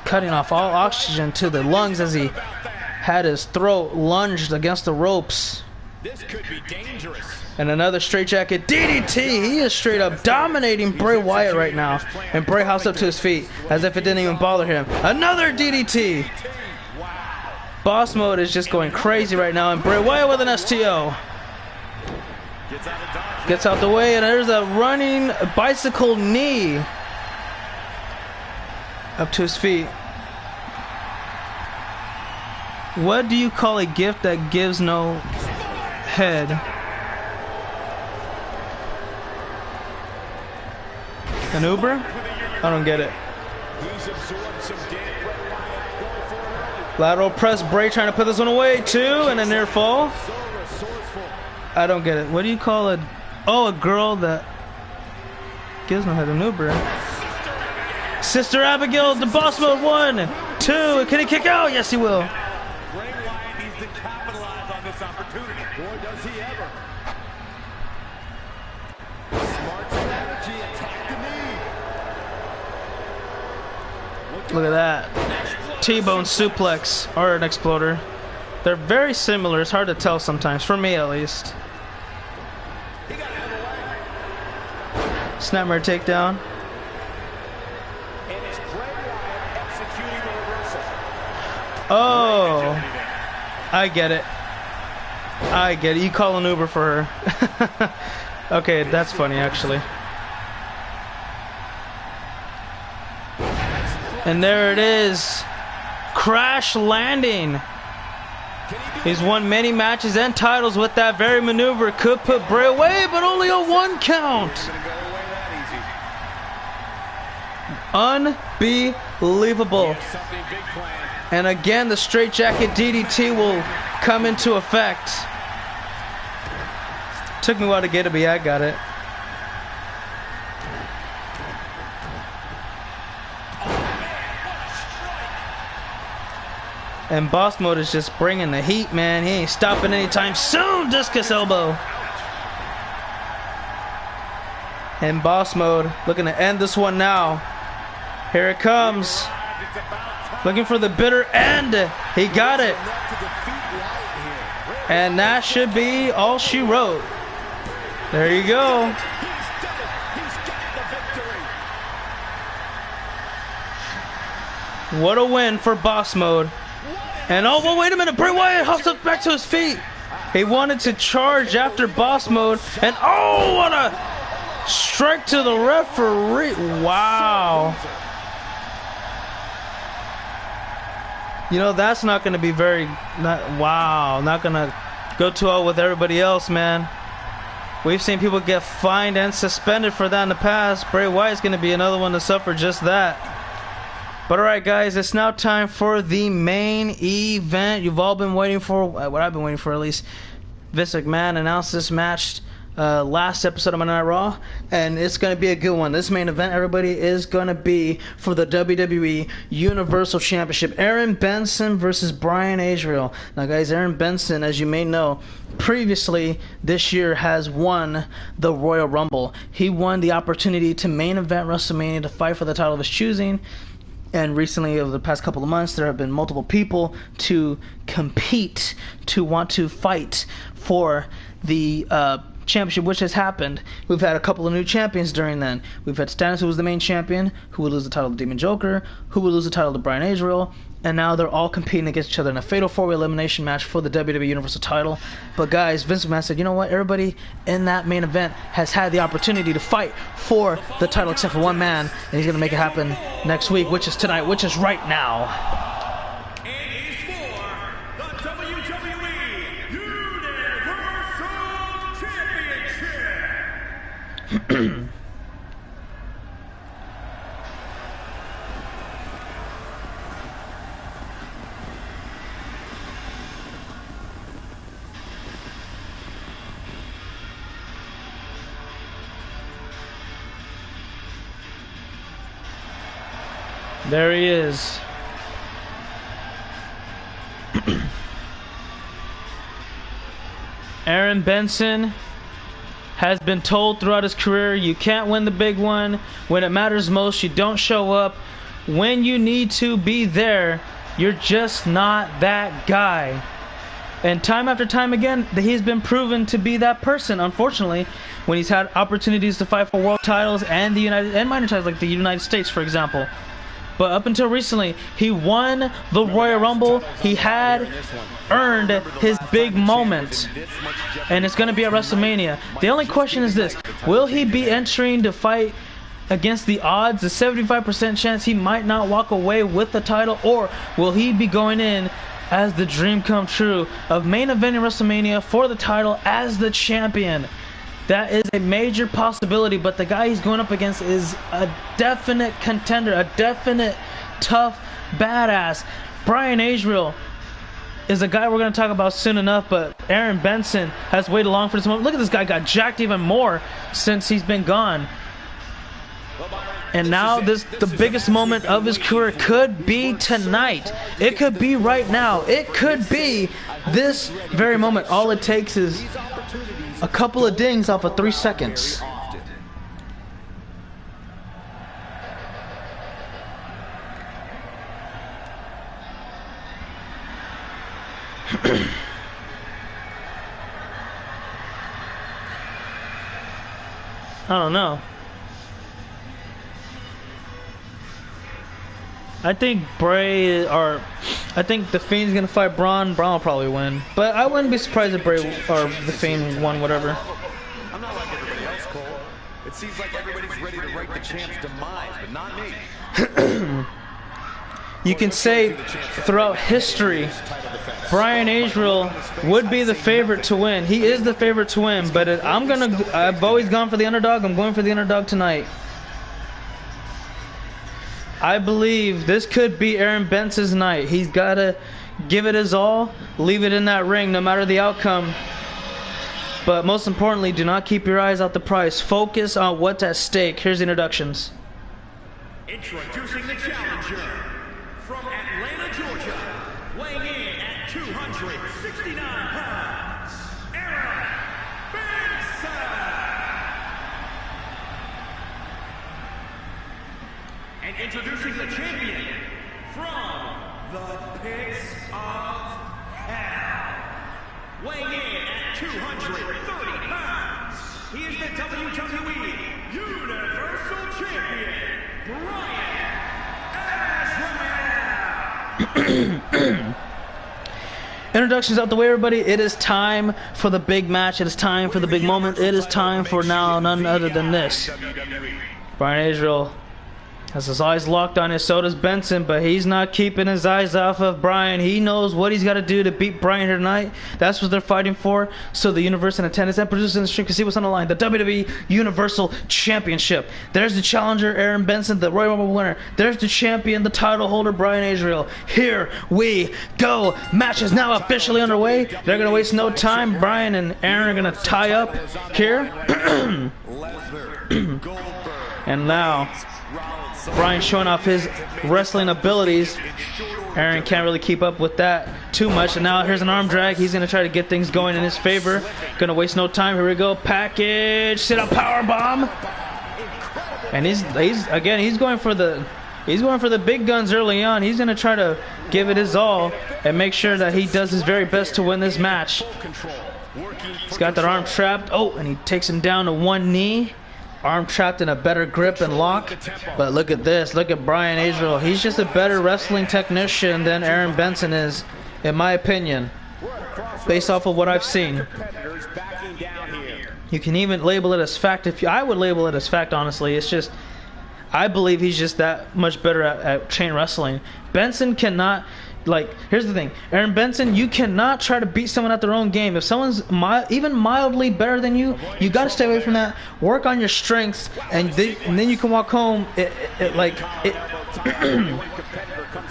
cutting off all oxygen to the lungs as he had his throat lunged against the ropes. This could be dangerous. And another straight jacket DDT. He is straight up dominating Bray Wyatt right now. And Bray hops up to his feet as if it didn't even bother him. Another DDT. Boss Mode is just going crazy right now. And Bray Wyatt with an STO. Gets out the way, and there's a running bicycle knee. Up to his feet. What do you call a gift that gives no head? An Uber? I don't get it. Lateral press, Bray trying to put this one away too, and a near fall. I don't get it. What do you call it? Oh, a girl that gives no head. An Uber. Sister Abigail, the Boss Mode 1, 2. Can he kick out? Yes, he will. Bray Wyatt needs to capitalize on this opportunity. Boy, does he ever. Smart strategy, attack the knee. Look at that. T-bone suplex or an exploder. They're very similar. It's hard to tell sometimes, for me at least. Snapmare takedown. Oh, I get it. I get it. You call an Uber for her. Okay, that's funny actually. And there it is. Crash landing. He's won many matches and titles with that very maneuver. Could put Bray away, but only a 1 count. Unbelievable. And again, the straightjacket DDT will come into effect. Took me a while to get it, but yeah, I got it. And Boss Mode is just bringing the heat, man. He ain't stopping anytime soon. Discus elbow. And Boss Mode looking to end this one now. Here it comes. Looking for the bitter end. He got it. And that should be all she wrote. There you go. What a win for Boss Mode. And oh, well, wait a minute. Bray Wyatt hops up back to his feet. He wanted to charge after Boss Mode. And oh, what a strike to the referee. Wow. You know, that's not going to be very, not going to go too well with everybody else, man. We've seen people get fined and suspended for that in the past. Bray Wyatt's going to be another one to suffer just that. But alright guys, it's now time for the main event. You've all been waiting for, what I've been waiting for at least. Vince McMahon announced this match last episode of Monday Night Raw, and it's going to be a good one. This main event, everybody, is going to be for the WWE Universal Championship. Aaron Benson versus Brian Israel. Now guys, Aaron Benson, as you may know, previously this year has won the Royal Rumble. He won the opportunity to main event WrestleMania to fight for the title of his choosing. And recently, over the past couple of months, there have been multiple people to compete, to want to fight for the championship, which has happened. We've had a couple of new champions during then. We've had STANNIS, who was the main champion, who would lose the title to Demon Joker, who would lose the title to Brian Israel, and now they're all competing against each other in a fatal 4-way elimination match for the WWE Universal title. But guys, Vince McMahon said, you know what, everybody in that main event has had the opportunity to fight for the title except for one man, and he's going to make it happen next week, which is tonight, which is right now. It is for the WWE Universal Championship. There he is. Aaron Benson has been told throughout his career, you can't win the big one. When it matters most, you don't show up. When you need to be there, you're just not that guy. And time after time again, he's been proven to be that person, unfortunately, when he's had opportunities to fight for world titles and minor titles like the United States, for example. But up until recently, he won the Royal Rumble. He had earned his big moment. And it's going to be at WrestleMania. The only question is this. Will he be entering to fight against the odds? The 75% chance he might not walk away with the title. Or will he be going in as the dream come true of main eventing WrestleMania for the title as the champion? That is a major possibility, but the guy he's going up against is a definite contender, a definite tough badass. Brian Israel is a guy we're going to talk about soon enough, but Aaron Benson has waited long for this moment. Look at this guy, got jacked even more since he's been gone. And now the biggest moment of his career could be tonight. It could be right now. It could be this very moment. All it takes is a couple of dings off of 3 seconds. I don't know. I think Bray, or I think The Fiend's gonna fight Braun. Braun will probably win, but I wouldn't be surprised if Bray or The Fiend won. Whatever. I'm not like everybody else, Cole. It seems like everybody's ready to write the champ's demise, but not me. You can say throughout history, Brian Israel would be the favorite to win. He is the favorite to win, but I've always gone for the underdog. I'm going for the underdog tonight. I believe this could be Aaron Benson's night. He's got to give it his all, leave it in that ring no matter the outcome. But most importantly, do not keep your eyes out the prize. Focus on what's at stake. Here's the introductions. Introducing the challenger from Atlanta, Georgia, weighing in at 269 pounds, Aaron Benson. And introducing the champion from the pits of hell, weighing in at 230 pounds, he is the WWE Universal Champion, Brian. Introductions out the way, everybody. It is time for the big match. It is time for the big moment. It is time for now none other than this. Brian Israel has his eyes locked on it. So does Benson, but he's not keeping his eyes off of Brian. He knows what he's got to do to beat Brian here tonight. That's what they're fighting for. So the universe in attendance and producers in the stream can see what's on the line. The WWE Universal Championship. There's the challenger, Aaron Benson, the Royal Rumble winner. There's the champion, the title holder, Brian Israel. Here we go. Match is now officially underway. They're going to waste no time. Brian and Aaron are going to tie up here. And now Brian showing off his wrestling abilities. Aaron can't really keep up with that too much. And now here's an arm drag. He's going to try to get things going in his favor. Going to waste no time. Here we go. Package. Sit up power bomb. And he's going for the big guns early on. He's going to try to give it his all and make sure that he does his very best to win this match. He's got that arm trapped. Oh, and he takes him down to one knee. Arm trapped in a better grip and lock. But look at this. Look at Brian Israel. He's just a better wrestling technician than Aaron Benson is, in my opinion, based off of what I've seen. You can even label it as fact. I would label it as fact, honestly. It's just, I believe he's just that much better at chain wrestling. Benson cannot... Like, here's the thing, Aaron Benson, you cannot try to beat someone at their own game. If someone's even mildly better than you, you got to stay away from that. Work on your strengths, and then you can walk home. You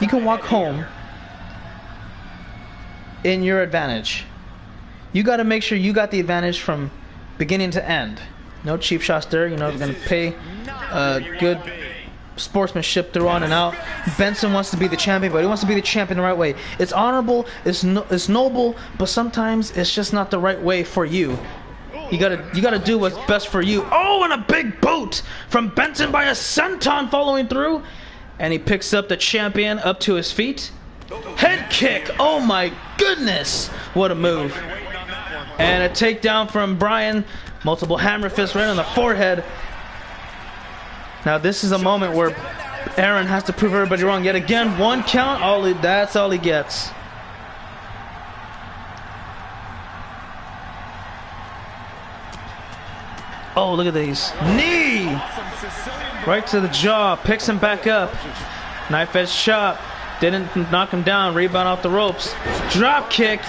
can walk home in your advantage. You got to make sure you got the advantage from beginning to end. No cheap shots there. You know, we're going to pay good sportsmanship through on and out. Benson wants to be the champion, but he wants to be the champion the right way. It's honorable, it's noble, but sometimes it's just not the right way for you. You gotta do what's best for you. Oh, and a big boot from Benson by a senton following through, and he picks up the champion up to his feet. Head kick. Oh my goodness, what a move! And a takedown from Brian. Multiple hammer fists right on the forehead. Now this is a moment where Aaron has to prove everybody wrong yet again. One count, that's all he gets. Oh, look at these. Knee! Right to the jaw, picks him back up. Knife edge chop, didn't knock him down, rebound off the ropes. Drop kick.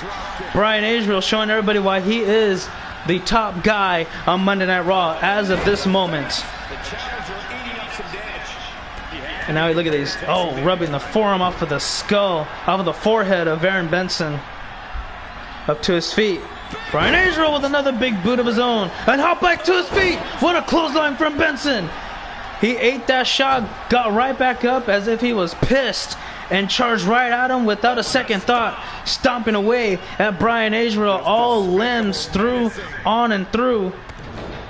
Brian Israel showing everybody why he is the top guy on Monday Night Raw as of this moment. And now look at these. Oh, rubbing the forearm off of the skull, off of the forehead of Aaron Benson. Up to his feet. Brian Israel with another big boot of his own. And hop back to his feet. What a clothesline from Benson. He ate that shot, got right back up as if he was pissed, and charged right at him without a second thought, stomping away at Brian Israel, all limbs through, on and through,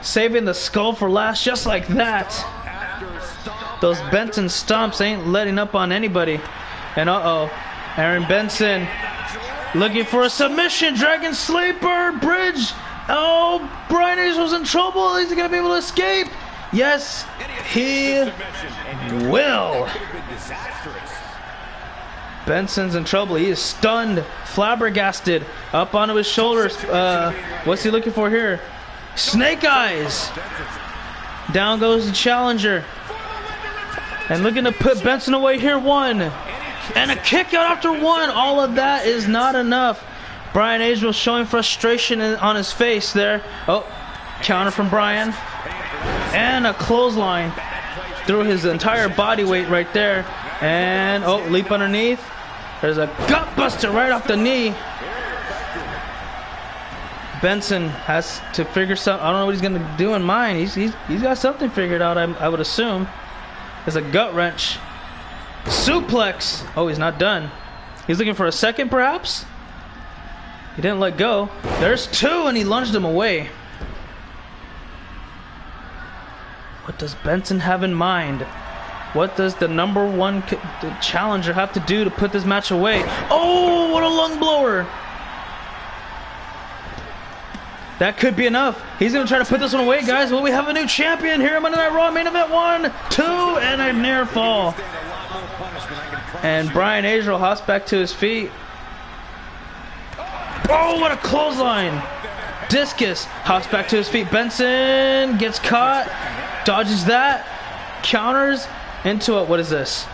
saving the skull for last just like that. Those Benson stomps ain't letting up on anybody. And Aaron Benson looking for a submission. Dragon Sleeper bridge. Oh, Brian Israel's in trouble. Is he going to be able to escape? Yes, he will. Benson's in trouble. He is stunned, flabbergasted, up onto his shoulders. What's he looking for here? Snake eyes. Down goes the challenger. And looking to put Benson away here. 1, And a kick out after 1. All of that is not enough. Brian Israel showing frustration on his face there. Oh, counter from Brian. And a clothesline through his entire body weight right there. And, oh, leap underneath. There's a gut buster right off the knee. Benson has to figure something. I don't know what he's going to do in mind. He's got something figured out, I would assume. There's a gut wrench. Suplex. Oh, he's not done. He's looking for a second, perhaps? He didn't let go. There's 2, and he lunged him away. What does Benson have in mind? What does the #1 challenger have to do to put this match away? Oh, what a lung blower. That could be enough. He's going to try to put this one away, guys. Well, we have a new champion here. Monday Night Raw main event 1, 2, and a near fall. And Brian Israel hops back to his feet. Oh, what a clothesline. Discus hops back to his feet. Benson gets caught. Dodges that. Counters into it. What is this?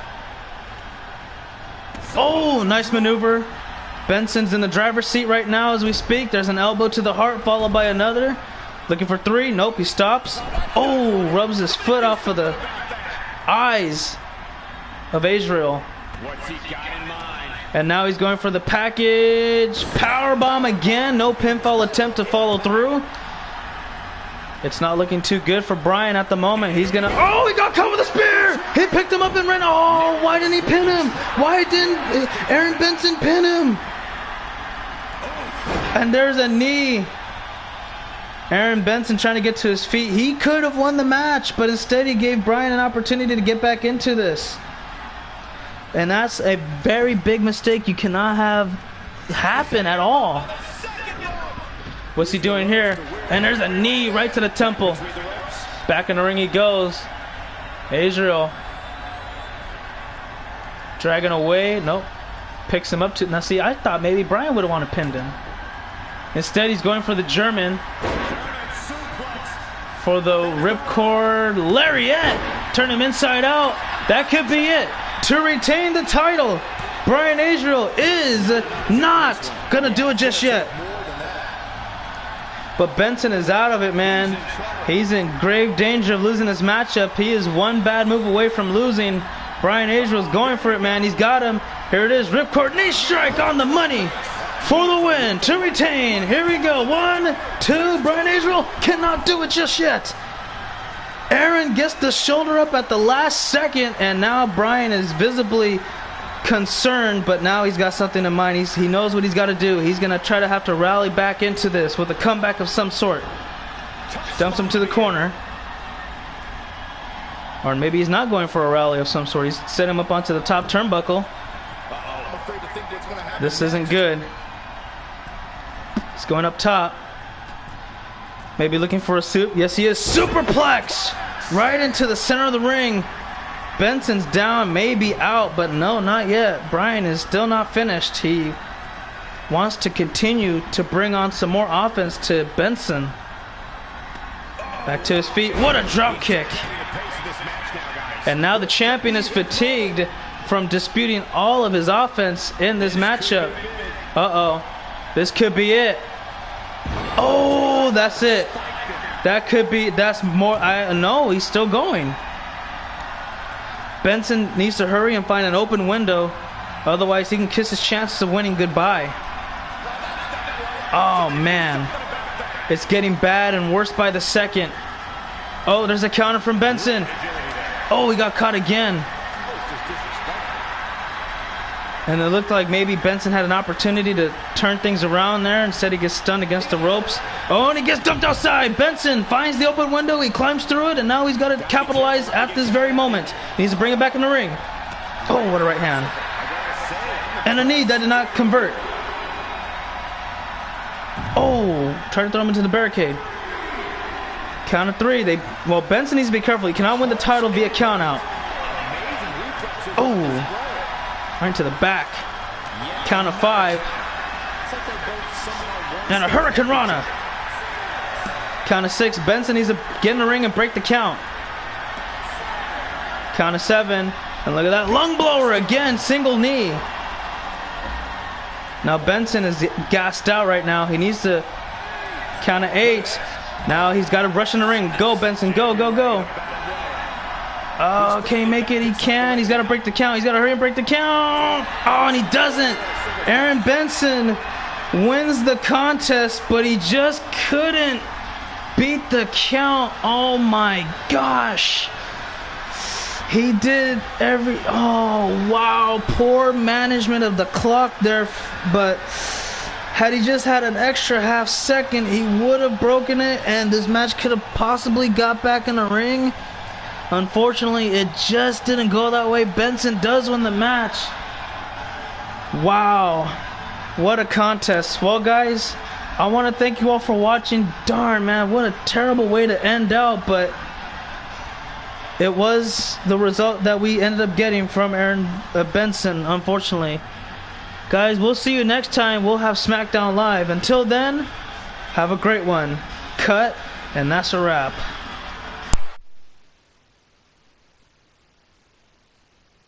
Oh, nice maneuver. Benson's in the driver's seat right now as we speak. There's an elbow to the heart followed by another. Looking for 3. Nope, he stops. Oh, rubs his foot off of the eyes of Israel. What's he got in mind? And now he's going for the package. Powerbomb again. No pinfall attempt to follow through. It's not looking too good for Brian at the moment. He's gonna... Oh, he got caught with a spear! He picked him up and ran... Oh, why didn't he pin him? Why didn't Aaron Benson pin him? And there's a knee. Aaron Benson trying to get to his feet. He could have won the match, but instead he gave Brian an opportunity to get back into this. And that's a very big mistake you cannot have happen at all. What's he doing here? And there's a knee right to the temple. Back in the ring he goes. Israel dragging away. Nope. Picks him up to... Now see, I thought maybe Brian would have wanted to pin him. Instead, he's going for the German. For the ripcord lariat. Turn him inside out. That could be it. To retain the title. Brian Israel is not going to do it just yet. But Benson is out of it, man. He's in grave danger of losing this matchup. He is one bad move away from losing. Brian Israel's going for it, man. He's got him. Here it is. Ripcord knee strike on the money for the win to retain. Here we go. 1, 2. Brian Israel cannot do it just yet. Aaron gets the shoulder up at the last second, and now Brian is visibly concerned, but now he's got something in mind. He knows what he's got to do. He's going to try to have to rally back into this with a comeback of some sort. Dumps him to the corner. Or maybe he's not going for a rally of some sort. He's set him up onto the top turnbuckle. This isn't good. He's going up top. Maybe looking for a soup. Yes, he is. Superplex! Right into the center of the ring. Benson's down, maybe out, but no, not yet. Brian is still not finished. He wants to continue to bring on some more offense to Benson. Back to his feet. What a drop kick. And now the champion is fatigued from disputing all of his offense in this matchup. Uh-oh. This could be it. Oh, that's it. That could be, that's more, no, he's still going. Benson needs to hurry and find an open window. Otherwise, he can kiss his chances of winning goodbye. Oh, man. It's getting bad and worse by the second. Oh, there's a counter from Benson. Oh, he got caught again. And it looked like maybe Benson had an opportunity to turn things around there. Instead, he gets stunned against the ropes. Oh, and he gets dumped outside. Benson finds the open window. He climbs through it, and now he's got to capitalize at this very moment. He needs to bring it back in the ring. Oh, what a right hand. And a knee that did not convert. Oh, try to throw him into the barricade. Count of 3. Well, Benson needs to be careful. He cannot win the title via count out. Oh. Right to the back. Count of 5. And a Hurricane Rana. Count of 6. Benson needs to get in the ring and break the count. Count of 7. And look at that lung blower again, single knee. Now Benson is gassed out right now. He needs to count at 8. Now he's got to rush in the ring. Go Benson, go, go, go. Oh, can he make it? He can. He's got to break the count. He's got to hurry and break the count. Oh, and he doesn't. Aaron Benson wins the contest, but he just couldn't beat the count. Oh my gosh. He did every... Oh, wow. Poor management of the clock there. But had he just had an extra half second, he would have broken it, and this match could have possibly got back in the ring. Unfortunately, it just didn't go that way. Benson does win the match. Wow. What a contest. Well, guys, I want to thank you all for watching. Darn, man, what a terrible way to end out, but it was the result that we ended up getting from Aaron Benson, unfortunately. Guys, we'll see you next time. We'll have SmackDown Live. Until then, have a great one. Cut, and that's a wrap.